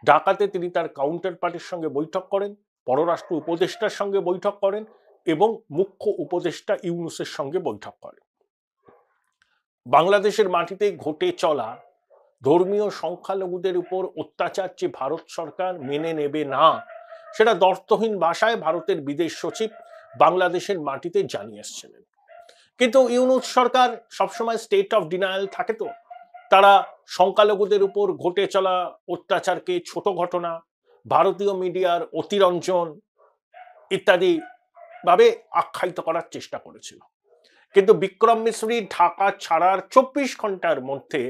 ঢাকাতে তিনি তার কাউন্টার পার্টির সঙ্গে বৈঠক করেন, পররাষ্ট্র উপদেষ্টার সঙ্গে বৈঠক করেন এবং মুখ্য উপদেষ্টা ইউনূসের সঙ্গে বৈঠক করেন। বাংলাদেশের মাটিতে ঘটে চলা ধর্মীয় সংখ্যালঘুদের উপর অত্যাচার যে ভারত সরকার মেনে নেবে না, সেটা দ্ব্যর্থহীন ভাষায় ভারতের বিদেশ সচিব বাংলাদেশের মাটিতে জানিয়ে এসেছিলেন। কিন্তু ইউনূস সরকার সবসময় স্টেট অফ ডিনায়াল থাকে, তো তারা সংখ্যালঘুদের উপর ঘটে চলা অত্যাচারকে ছোট ঘটনা, ভারতীয় মিডিয়ার অতিরঞ্জন ইত্যাদি ভাবে আখ্যায়িত করার চেষ্টা করেছিল। কিন্তু বিক্রম মিশ্রি ঢাকা ছাড়ার 24 ঘন্টার মধ্যে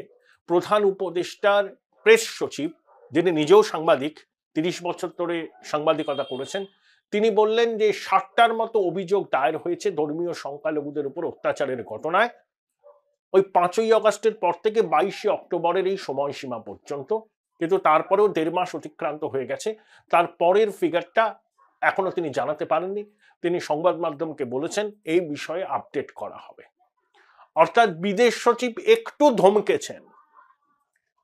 প্রধান উপদেষ্টার প্রেস সচিব, যিনি নিজেও সাংবাদিক, 30 বছর ধরে সাংবাদিকতা করেছেন, তিনি বললেন যে 60টার মতো অভিযোগ দায়ের হয়েছে ধর্মীয় সংখ্যালঘুদের উপর অত্যাচারের ঘটনায় ওই 5ই আগস্টের পর থেকে 22শে অক্টোবরের এই সময়সীমা পর্যন্ত। কিন্তু তারপরেও 1.5 মাস অতিক্রান্ত হয়ে গেছে, তারপরের ফিগারটা এখনো তিনি জানাতে পারেননি। তিনি সংবাদ মাধ্যমকে বলেছেন এই বিষয়ে আপডেট করা হবে। অর্থাৎ বিদেশ সচিব একটু ধমকেছেন,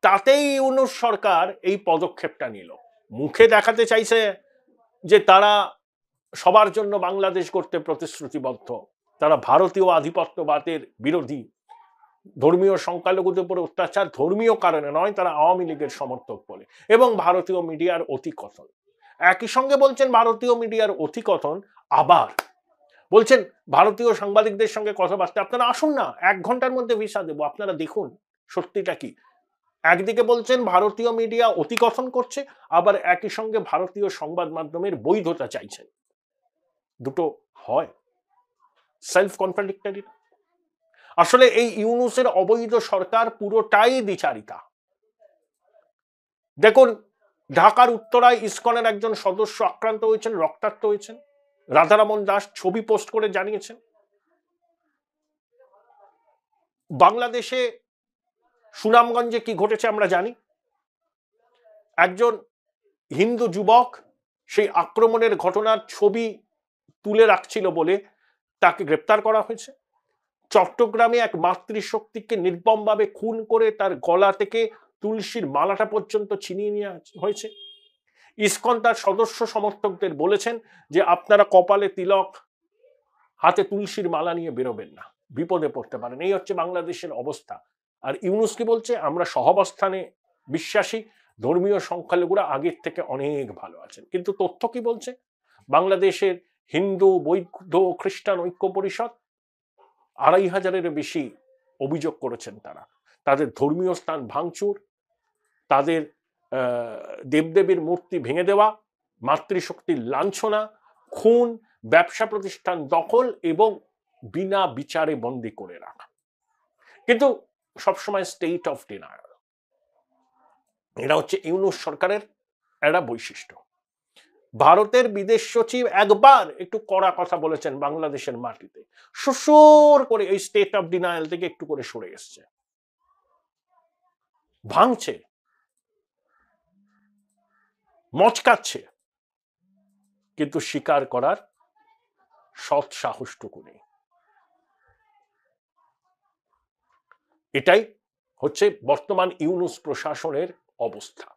তাতেই ইউনূস সরকার এই পদক্ষেপটা নিল। মুখে দেখাতে চাইছে যে তারা সবার জন্য বাংলাদেশ করতে প্রতিশ্রুতিবদ্ধ, তারা ভারতীয় আধিপত্যবাদের বিরোধী, ধর্মীয় সংখ্যালঘুদের উপর অত্যাচার ধর্মীয় কারণে নয়, তারা আওয়ামী লীগের সমর্থক বলে, এবং ভারতীয় মিডিয়ার অতিকথন। একই সঙ্গে বলছেন ভারতীয় মিডিয়ার অতিকথন, আবার বলছেন ভারতীয় সাংবাদিকদের সঙ্গে কথাবার্তা, আপনারা আসুন না, 1 ঘন্টার মধ্যে ভিসা দেবো, আপনারা দেখুন সত্যিটা কি। একদিকে বলছেন ভারতীয় মিডিয়া অতিকথন করছে, আবার একই সঙ্গে ভারতীয় সংবাদ মাধ্যমের বৈধতা চাইছেন। দুটো হয়? Self contradictory. আসলে এই ইউনূসের অবৈধ সরকার পুরোটাই দ্বিচারিতা। দেখুন, ঢাকার উত্তরায় ইসকনের একজন সদস্য আক্রান্ত হয়েছেন, রক্তাক্ত হয়েছেন, রাধারমন দাস ছবি পোস্ট করে জানিয়েছেন। বাংলাদেশে সুনামগঞ্জে কি ঘটেছে আমরা জানি। একজন হিন্দু যুবক সেই আক্রমণের ঘটনার ছবি তুলে রাখছিল বলে তাকে গ্রেপ্তার করা হয়েছে। চট্টগ্রামে এক মাতৃশক্তিকে নির্মমভাবে খুন করে তার গলা থেকে তুলসীর মালাটা পর্যন্ত ছিনিয়ে নেওয়া হয়েছে। ইসকন তার সদস্য সমর্থকদের বলেছেন যে আপনারা কপালে তিলক, হাতে তুলসীর মালা নিয়ে বেরোবেন না, বিপদে পড়তে পারেন। এই হচ্ছে বাংলাদেশের অবস্থা। আর ইউনূস কি বলছে? আমরা সহাবস্থানে বিশ্বাসী, ধর্মীয় সংখ্যালঘুরা আগের থেকে অনেক ভালো আছেন। কিন্তু তথ্য কি বলছে? বাংলাদেশের হিন্দু, বৌদ্ধ, খ্রিস্টান ঐক্য পরিষদ 2500-এর বেশি অভিযোগ করেছেন তারা। তাদের ধর্মীয় স্থান ভাঙচুর, তাদের দেবদেবীর মূর্তি ভেঙে দেওয়া, মাতৃশক্তির লাঞ্ছনা, খুন, ব্যবসা প্রতিষ্ঠান দখল এবং বিনা বিচারে বন্দী করে রাখা। কিন্তু সবসময় স্টেট অফ ডিনায়াল। এটা হচ্ছে ইউনূস সরকারের একটা বৈশিষ্ট্য। ভারতের বিদেশ সচিব একবার একটু কড়া কথা বলেছেন বাংলাদেশের মাটিতে, সুসুর করে এই স্টেট অফ ডিনায়াল থেকে একটু করে সরে এসছে। ভাঙছে, মচকাচ্ছে, কিন্তু স্বীকার করার সৎ সাহসটুকু নেই। এটাই হচ্ছে বর্তমান ইউনূস প্রশাসনের অবস্থা,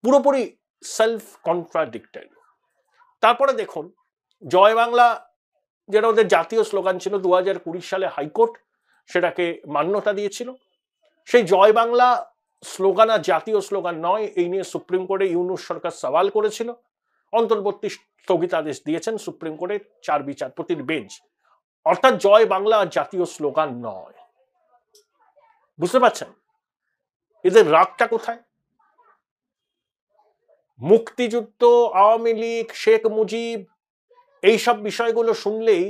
পুরোপুরি সেলফ কন্ট্রাডিক্টরি। তারপরে দেখুন, জয় বাংলা যেটা ওদের জাতীয় স্লোগান ছিল, 2020 সালে হাইকোর্ট সেটাকে মান্যতা দিয়েছিল। সেই জয় বাংলা স্লোগান আর জাতীয় স্লোগান নয়, এই নিয়ে সুপ্রিম কোর্টে ইউনূস সরকার সওয়াল করেছিল। অন্তর্বর্তী স্থগিতাদেশ দিয়েছেন সুপ্রিম কোর্টের 4 বিচারপতির বেঞ্চ। অর্থাৎ জয় বাংলা আর জাতীয় স্লোগান নয়। বুঝতে পারছেন এদের রাগটা কোথায়? মুক্তিযুদ্ধ, আওয়ামী লীগ, শেখ মুজিব, এইসব বিষয়গুলো শুনলেই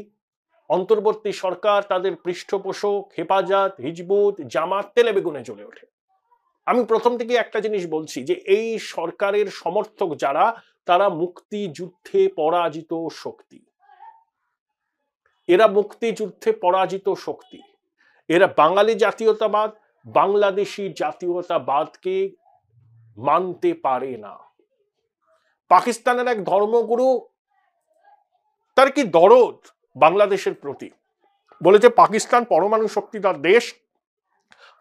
অন্তর্বর্তী সরকার, তাদের পৃষ্ঠপোষক হেফাজত, হিজবুত, জামাত তেলে বেগুনে জ্বলে ওঠে। আমি প্রথম থেকে একটা জিনিস বলছি যে এই সরকারের সমর্থক যারা, তারা মুক্তিযুদ্ধে পরাজিত শক্তি। এরা মুক্তিযুদ্ধে পরাজিত শক্তি। এরা বাঙালি জাতীয়তাবাদ, বাংলাদেশি জাতীয়তাবাদকে মানতে পারে না। পাকিস্তানের এক ধর্মগুরু, তার কি দরদ বাংলাদেশের প্রতি, বলেছে পাকিস্তান পরমাণু শক্তিধর দেশ,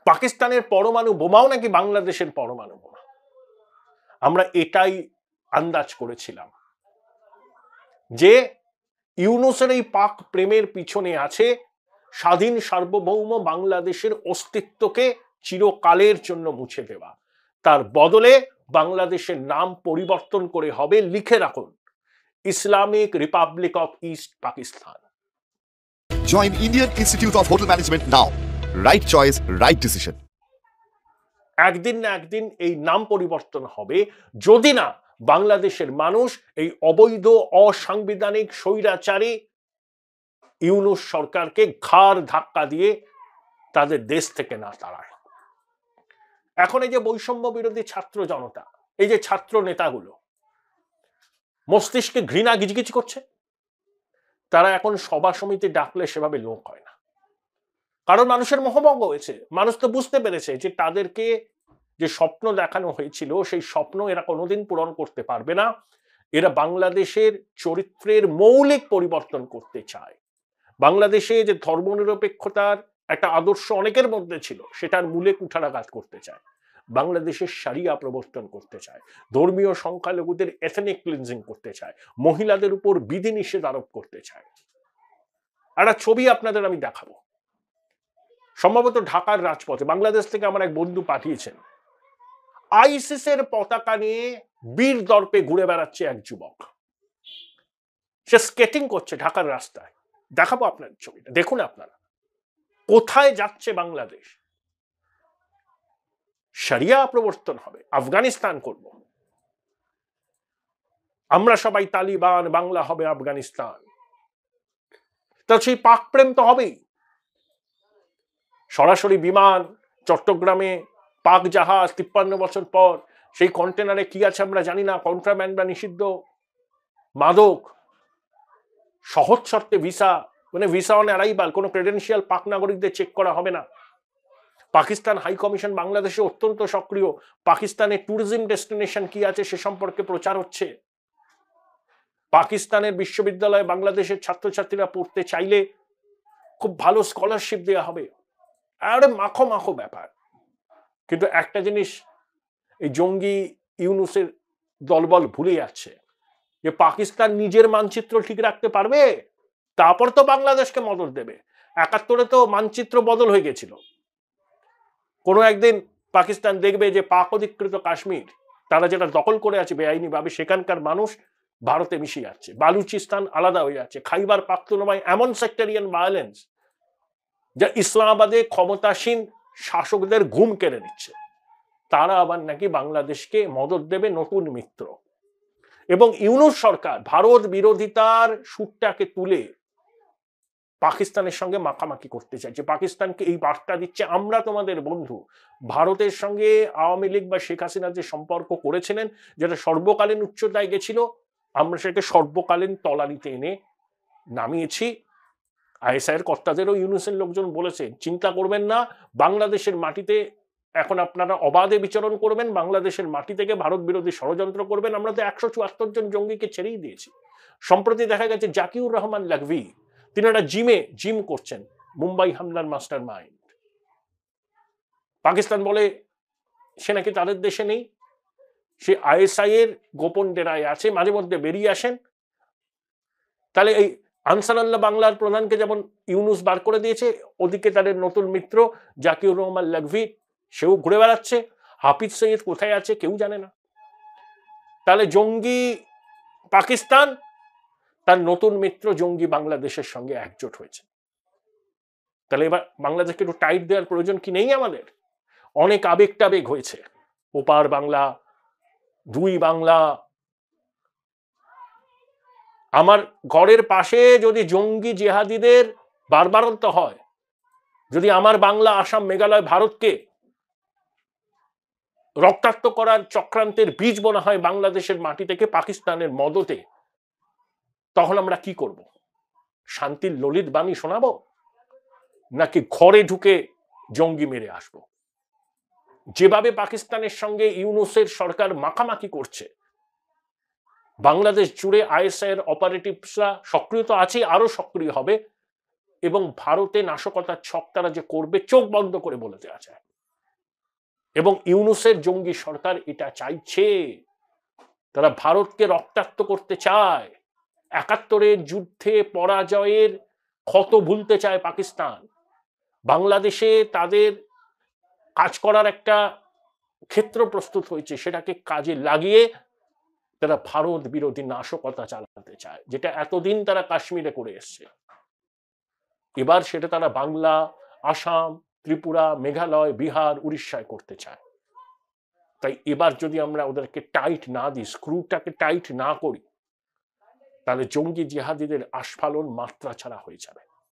পাকিস্তানের পরমাণু বোমাও নাকি বাংলাদেশের পরমাণু বোমা। আমরা এটাই আন্দাজ করেছিলাম যে ইউনূসের এই পাক প্রেমের পিছনে আছে স্বাধীন সার্বভৌম বাংলাদেশের অস্তিত্বকে চিরকালের জন্য মুছে দেওয়া। তার বদলে বাংলাদেশের নাম পরিবর্তন করে হবে, লিখে রাখুন, Islamic Republic of east Pakistan. Join Indian Institute of Hotel Management now. Right choice, right decision. একদিন না একদিন এই নাম পরিবর্তন হবে, যদি না বাংলাদেশের মানুষ এই অবৈধ অসাংবিধানিক স্বৈরাচারী ইউনূস সরকারকে ঘাড় ধাক্কা দিয়ে তাদের দেশ থেকে না তাড়ায়। এখন এই যে বৈষম্য বিরোধী ছাত্র জনতা, এই যে ছাত্র নেতাগুলো মস্তিষ্কে ঘৃণা গিজগিজ করছে, তারা এখন সভা সমিতি ডাকলে সেভাবে লোক হয় না, কারণ মানুষের মোহভঙ্গ হয়েছে। মানুষ তো বুঝতে পেরেছে যে তাদেরকে যে স্বপ্ন দেখানো হয়েছিল সেই স্বপ্ন এরা কোনোদিন পূরণ করতে পারবে না। এরা বাংলাদেশের চরিত্রের মৌলিক পরিবর্তন করতে চায়। বাংলাদেশে যে ধর্মনিরপেক্ষতার একটা আদর্শ অনেকের মধ্যে ছিল সেটার মূলে কুঠারাঘাত করতে চায়। বাংলাদেশের শরিয়া প্রবর্তন করতে চায়, ধর্মীয় সংখ্যালঘুদের এথনিক ক্লিনজিং করতে চায়, মহিলাদের উপর বিধিনিষেধ আরোপ করতে চায়। একটা ছবি আপনাদের আমি দেখাবো, সম্ভবত ঢাকার রাজপথে বাংলাদেশ থেকে আমার এক বন্ধু পাঠিয়েছেন। আইসিসের পতাকা নিয়ে বীর দর্পে ঘুরে বেড়াচ্ছে এক যুবক, সে স্কেটিং করছে ঢাকার রাস্তায়। দেখাবো আপনার ছবিটা, দেখুন আপনারা কোথায় যাচ্ছে বাংলাদেশ। শরিয়া প্রবর্তন হবে, আফগানিস্তান করব আমরা সবাই, তালিবান, বাংলা হবে আফগানিস্তান। তা সেই পাক প্রেম তো হবেই। সরাসরি বিমান, চট্টগ্রামে পাক জাহাজ 53 বছর পর, সেই কন্টেনারে কি আছে আমরা জানি না, কন্ট্রাব্যান্ড বা নিষিদ্ধ মাদক, সহজ শর্তে ভিসা, মানে ভিসা অন অ্যারাইভাল, কোনো ক্রেডেনশিয়াল পাক নাগরিকদের চেক করা হবে না। পাকিস্তান হাই কমিশন বাংলাদেশে অত্যন্ত সক্রিয়, পাকিস্তানের ট্যুরিজম ডেস্টিনেশন কি আছে সে সম্পর্কে প্রচার হচ্ছে। পাকিস্তানের বিশ্ববিদ্যালয়ে বাংলাদেশের ছাত্রছাত্রীরা পড়তে চাইলে খুব ভালো স্কলারশিপ দেওয়া হবে। আরে মাখো মাখো ব্যাপার। কিন্তু একটা জিনিস এই জঙ্গি ইউনূসের দলবল ভুলে যাচ্ছে, যে পাকিস্তান নিজের মানচিত্র ঠিক রাখতে পারবে, তারপর তো বাংলাদেশকে মদত দেবে। 71-এ তো মানচিত্র বদল হয়ে গেছিল। কোনো একদিন পাকিস্তান দেখবে যে পাক অধিকৃত কাশ্মীর তারা যেটা দখল করে আছে বেআইনি ভাবে, সেখানকার মানুষ ভারতে মিশে যাচ্ছে, বালুচিস্তান আলাদা হয়ে যাচ্ছে। খাইবার পাখতুনখোয়ায় এমন সেক্টরিয়ান ভায়োলেন্স যা ইসলামাবাদে ক্ষমতাসীন শাসকদের ঘুম কেড়ে নিচ্ছে। তারা আবার নাকি বাংলাদেশকে মদত দেবে, নতুন মিত্র। এবং ইউনূস সরকার ভারত বিরোধিতার সুরটাকে তুলে পাকিস্তানের সঙ্গে মাখামাখি করতে চাইছে। পাকিস্তানকে এই বার্তা দিচ্ছে, আমরা তোমাদের বন্ধু। ভারতের সঙ্গে আওয়ামী লীগ বা শেখ হাসিনা যে সম্পর্ক করেছিলেন, যেটা সর্বকালীন উচ্চতায় গেছিল, আমরা সেটাকে সর্বকালীন তলানিতে এনে নামিয়েছি। আইএসআই এর কর্তাদেরও ইউনূসের লোকজন বলেছে, চিন্তা করবেন না, বাংলাদেশের মাটিতে এখন আপনারা অবাধে বিচরণ করবেন, বাংলাদেশের মাটি থেকে ভারত বিরোধী ষড়যন্ত্র করবেন। আমরা তো 174 জন জঙ্গিকে ছেড়েই দিয়েছি। সম্প্রতি দেখা গেছে জাকিউর রহমান লাখভি, তিনি একটা জিম করছেন, মুম্বাই হামলার মাস্টার মাইন্ড। পাকিস্তান বলে সে নাকি তাদের দেশে নেই, সে আইএসআই এর গোপন ডেরায় আছে, মাঝে মধ্যে বেরিয়ে আসেন। তাহলে এই আনসারুল্লাহ বাংলার প্রধানকে যেমন ইউনূস বার করে দিয়েছে, ওদিকে তাদের নতুন মিত্র জাকিউর রহমান লাখভি সেও ঘুরে বেড়াচ্ছে। হাফিজ সৈয়দ কোথায় আছে কেউ জানে না। তাহলে জঙ্গি পাকিস্তান তার নতুন মিত্র জঙ্গি বাংলাদেশের সঙ্গে একজোট হয়েছে। তাহলে এবার বাংলাদেশকে একটু টাইট দেওয়ার প্রয়োজন কি নেই আমাদের? অনেক আবেগ টাবেগ হয়েছে, ওপার বাংলা, দুই বাংলা। আমার ঘরের পাশে যদি জঙ্গি জেহাদিদের বারবারন্ত হয়, যদি আমার বাংলা, আসাম, মেঘালয়, ভারতকে রক্তাক্ত করার চক্রান্তের বীজ বোনা হয় বাংলাদেশের মাটি থেকে পাকিস্তানের মদতে, তখন আমরা কি করব? শান্তির ললিত বাণী শোনাবো, নাকি ঘরে ঢুকে জঙ্গি মেরে আসবো? যেভাবে পাকিস্তানের সঙ্গে ইউনূসের সরকার মাখামাখি করছে, বাংলাদেশ জুড়ে আইএসআই এর অপারেটিভসরা সক্রিয় তো আছে, আরো সক্রিয় হবে। এবং ভারতে নাশকতার ছক তারা যে করবে চোখ বন্ধ করে বলে দেওয়া যায়। এবং ইউনূসের জঙ্গি সরকার এটা চাইছে। তারা ভারতকে রক্তাক্ত করতে চায়, ৭১-এর যুদ্ধে পরাজয়ের ক্ষত ভুলতে চায় পাকিস্তান। বাংলাদেশে তাদের কাজ করার একটা ক্ষেত্র প্রস্তুত হয়েছে, সেটাকে কাজে লাগিয়ে তারা ভারত বিরোধী নাশকতা চালাতে চায়, যেটা এতদিন তারা কাশ্মীরে করে এসছে। এবার সেটা তারা বাংলা, আসাম, ত্রিপুরা, মেঘালয়, বিহার, উড়িষ্যায় করতে চায়। তাই এবার যদি আমরা ওদেরকে টাইট না দিই, স্ক্রুটাকে টাইট না করি, তাহলে জঙ্গি জিহাদিদের আস্ফালন মাত্রা ছাড়া হয়ে যাবে।